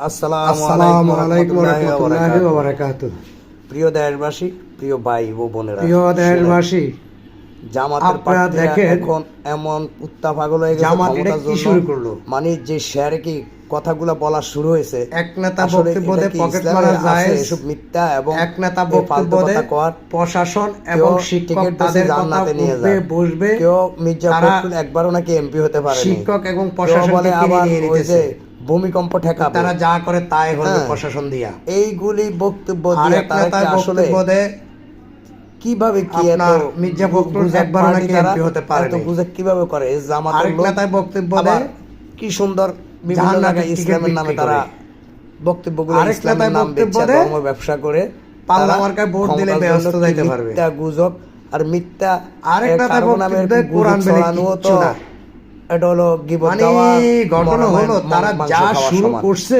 আসসালামু আলাইকুম রাহমাতুল্লাহি ওয়া বারাকাতুহু। প্রিয় দেশবাসী, প্রিয় ভাই ও বোনেরা, প্রিয় দেশবাসী, জামাতের প্রার্থীরা এখন এমন উত্তাপ পাগল হয়ে গেছে ক্ষমতার জন্য। শুরু করলো মানে যে শেয়ারে কি কথাগুলো বলা শুরু হয়েছে, এক নেতা বক্তব্য দেয় পকেট মারা যায়, এসব মিথ্যা এবং এক নেতা বক্তব্য দেয় প্রশাসন এবং শিক্ষক তাদের জান্নাতে নিয়ে বসবে। কেউ মির্জাফর একবারও নাকি এমপি হতে পারে, শিক্ষক এবং প্রশাসনকে কিনে নিয়ে নিতেছে। ভূমিকম্প ঠেকাবে, তারা যা করে তাই হবে প্রশাসন দিয়া। এইগুলি বক্তব্য দিয়ে তারা আসলে কিভাবে কি এত মির্জাফর একবার নাকি এমপি হতে পারে, এত বুঝে কিভাবে করে? এই জামাতের আরেক নেতায় বক্তব্য দেয় কি সুন্দর বিভিন্ন জায়গায় ইসলামের নামে তারা বক্তব্যগুলো ইসলামের নাম বেচে ধর্ম ব্যবসা করে পাল্লা মার্কায় ভোট দিলে ব্যস্ত যাইতে পারবে। মিথ্যা গুজব আর মিথ্যা আরেক নেতায় বক্তব্য দেয় কোরআন বলে কিছু না। এটা হলো গীবত ঘটনা হলো তারা যা শুরু করছে